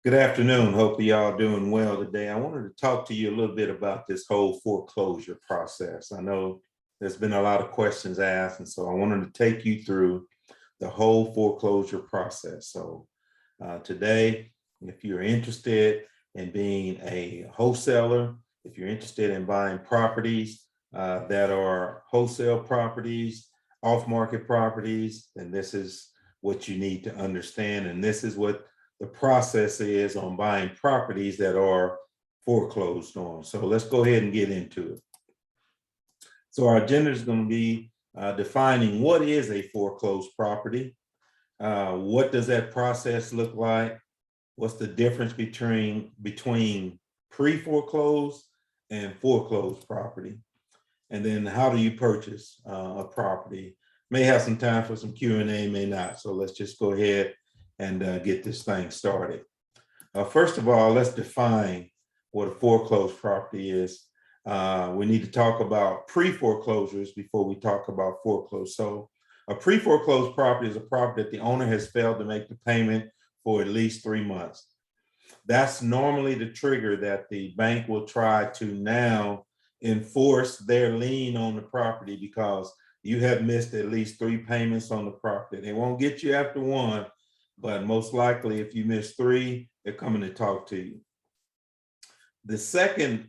Good afternoon. Hope y'all doing well today. I wanted to talk to you a little bit about this whole foreclosure process. I know there's been a lot of questions asked, and so I wanted to take you through the whole foreclosure process. So today, if you're interested in being a wholesaler, if you're interested in buying properties that are wholesale properties, off-market properties, then this is what you need to understand, and this is what the process is on buying properties that are foreclosed on. So let's go ahead and get into it. So our agenda is going to be defining what is a foreclosed property. What does that process look like? What's the difference between pre-foreclosed and foreclosed property? And then how do you purchase a property? May have some time for some Q&A, may not. So let's just go ahead and get this thing started. First of all, let's define what a foreclosed property is. We need to talk about pre-foreclosures before we talk about foreclosed. So a pre-foreclosed property is a property that the owner has failed to make the payment for at least 3 months. That's normally the trigger that the bank will try to now enforce their lien on the property because you have missed at least 3 payments on the property. They won't get you after one, but most likely if you miss 3, they're coming to talk to you. The second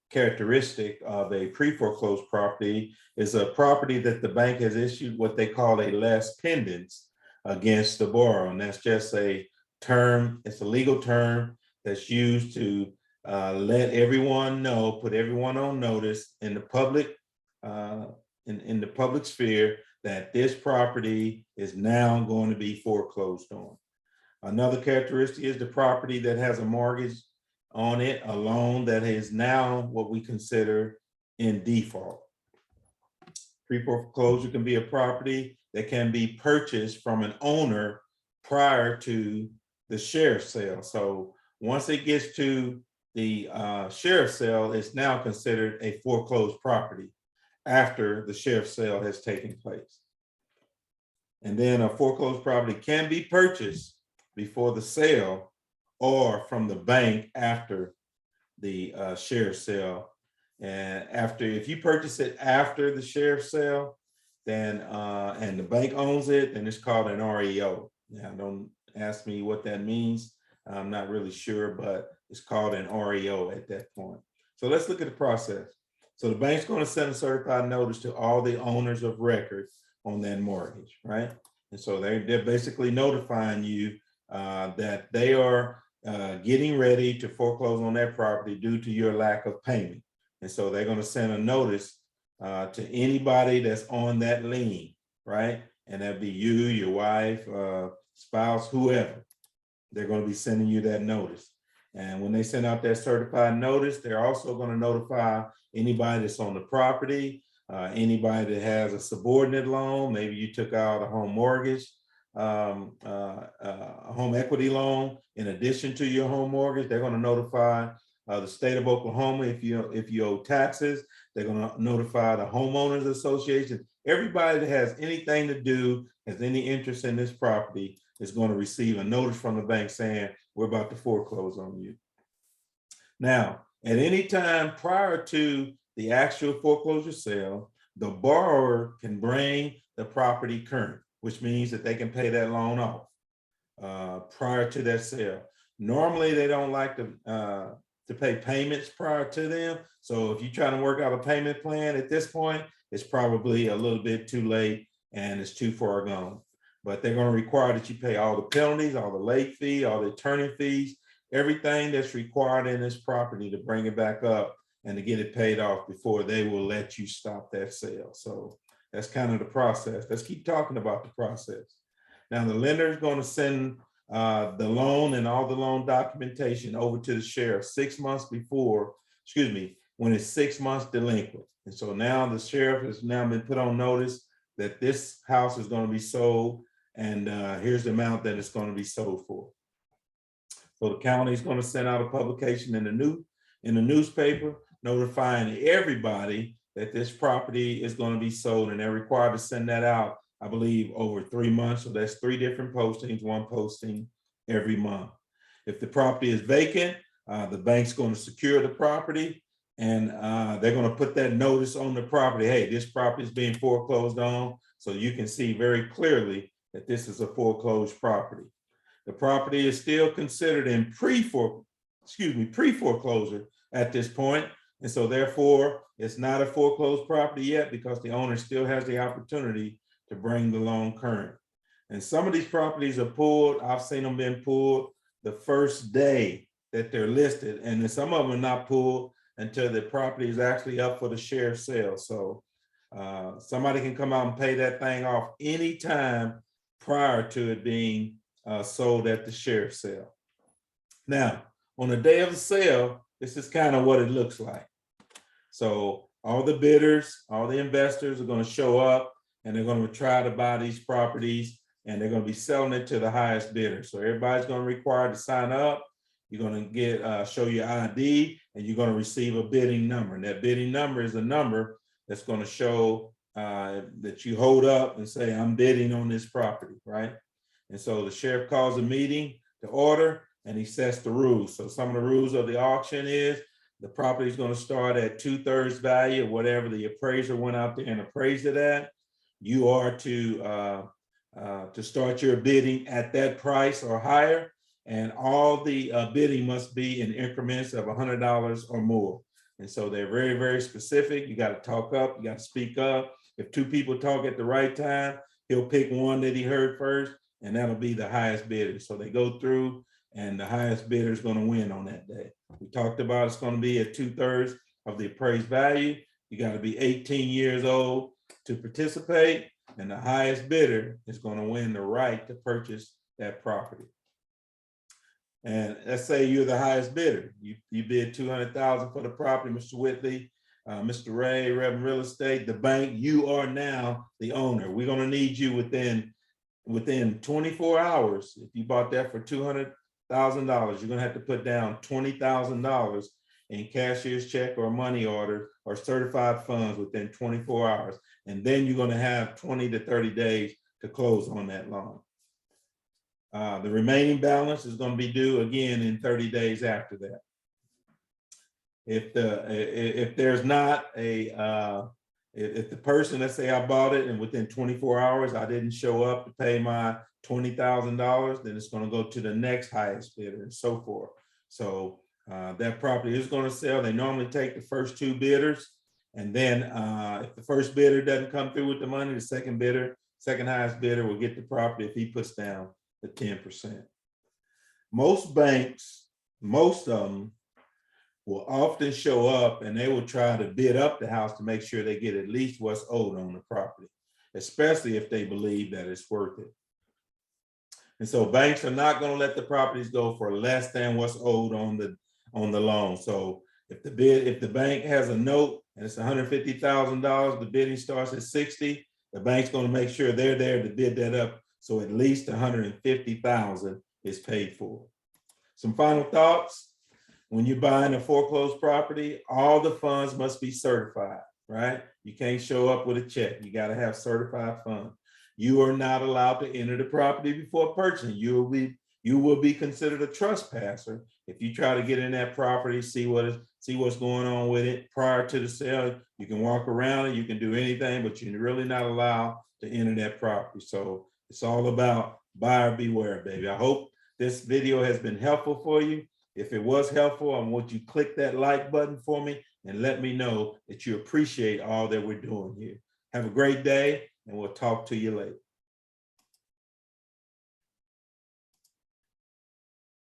characteristic of a pre-foreclosed property is a property that the bank has issued what they call a les pendens against the borrower. And that's just a term, it's a legal term that's used to let everyone know, put everyone on notice in the public, in the public sphere that this property is now going to be foreclosed on. Another characteristic is the property that has a mortgage on it, a loan that is now what we consider in default. Pre-foreclosure can be a property that can be purchased from an owner prior to the sheriff's sale. So once it gets to the sheriff's sale, it's now considered a foreclosed property after the sheriff's sale has taken place. And then a foreclosed property can be purchased before the sale or from the bank after the sheriff's sale. And if you purchase it after the sheriff's sale, then and the bank owns it, then it's called an REO. Now, don't ask me what that means. I'm not really sure, but it's called an REO at that point. So let's look at the process. So the bank's going to send a certified notice to all the owners of record on that mortgage, right? And so they're basically notifying you that they are getting ready to foreclose on that property due to your lack of payment. And so they're going to send a notice to anybody that's on that lien, right? And that'd be you, your wife, spouse, whoever. They're going to be sending you that notice. And when they send out that certified notice, they're also going to notify anybody that's on the property, anybody that has a subordinate loan. Maybe you took out a home mortgage, a home equity loan in addition to your home mortgage. They're going to notify the state of Oklahoma if you owe taxes. They're going to notify the homeowners association. Everybody that has anything to do, has any interest in this property, is going to receive a notice from the bank saying we're about to foreclose on you. Now, at any time prior to the actual foreclosure sale, the borrower can bring the property current, which means that they can pay that loan off prior to that sale. Normally, they don't like to pay payments prior to them. So if you're trying to work out a payment plan at this point, it's probably a little bit too late and it's too far gone. But they're going to require that you pay all the penalties, all the late fee, all the attorney fees, everything that's required in this property to bring it back up and to get it paid off before they will let you stop that sale. So that's kind of the process. Let's keep talking about the process. Now, the lender is going to send the loan and all the loan documentation over to the sheriff 6 months before, when it's 6 months delinquent. And so now the sheriff has now been put on notice that this house is going to be sold, and here's the amount that it's going to be sold for. So the county is going to send out a publication in the newspaper notifying everybody that this property is going to be sold, and they're required to send that out, I believe, over 3 months. So that's 3 different postings, one posting every month. If the property is vacant, the bank's going to secure the property, and they're going to put that notice on the property. Hey, this property is being foreclosed on, so you can see very clearly that this is a foreclosed property. The property is still considered in pre-foreclosure at this point, and so therefore it's not a foreclosed property yet because the owner still has the opportunity to bring the loan current. And some of these properties are pulled. I've seen them being pulled the first day that they're listed, and then some of them are not pulled until the property is actually up for the share sale. So somebody can come out and pay that thing off anytime prior to it being sold at the share sale. Now, on the day of the sale, this is kind of what it looks like. So all the bidders, all the investors are going to show up, and they're going to try to buy these properties, and they're going to be selling it to the highest bidder. So everybody's going to be required to sign up. You're going to get show your ID, and you're going to receive a bidding number. And that bidding number is a number that's going to show that you hold up and say, I'm bidding on this property, right? And so the sheriff calls a meeting to order, and he sets the rules. So some of the rules of the auction is the property is going to start at 2/3 value of whatever the appraiser went out there and appraised it at. You are to start your bidding at that price or higher, and all the bidding must be in increments of $100 or more. And so they're very, very specific. You got to talk up, you got to speak up. If two people talk at the right time, he'll pick one that he heard first, and that'll be the highest bidder. So they go through, and the highest bidder is going to win on that day. We talked about it's going to be at 2/3 of the appraised value. You got to be 18 years old to participate, and the highest bidder is going to win the right to purchase that property. And let's say you're the highest bidder. You bid $200,000 for the property, Mr. Whitley, Mr. Ray, Reverend Real Estate, the bank. You are now the owner. We're going to need you within 24 hours. If you bought that for $200,000, you're going to have to put down $20,000 in cashier's check or money order or certified funds within 24 hours. And then you're going to have 20 to 30 days to close on that loan. The remaining balance is going to be due again in 30 days after that. If there's not if the person, let's say I bought it and within 24 hours I didn't show up to pay my $20,000, then it's going to go to the next highest bidder and so forth. So that property is going to sell. They normally take the first two bidders, and then if the first bidder doesn't come through with the money, the second highest bidder will get the property if he puts down the 10%. Most banks, most of them will often show up and they will try to bid up the house to make sure they get at least what's owed on the property, especially if they believe that it's worth it. And so banks are not going to let the properties go for less than what's owed on the loan. So if the bank has a note and it's $150,000, the bidding starts at 60, the bank's going to make sure they're there to bid that up, so at least $150,000 is paid for. Some final thoughts. When you're buying a foreclosed property, all the funds must be certified, right? You can't show up with a check. You got to have certified funds. You are not allowed to enter the property before purchasing. You will be considered a trespasser if you try to get in that property, see what's going on with it prior to the sale. You can walk around it, you can do anything, but you're really not allowed to enter that property. So it's all about buyer beware, baby. I hope this video has been helpful for you. If it was helpful, I want you to click that like button for me and let me know that you appreciate all that we're doing here. Have a great day, and we'll talk to you later.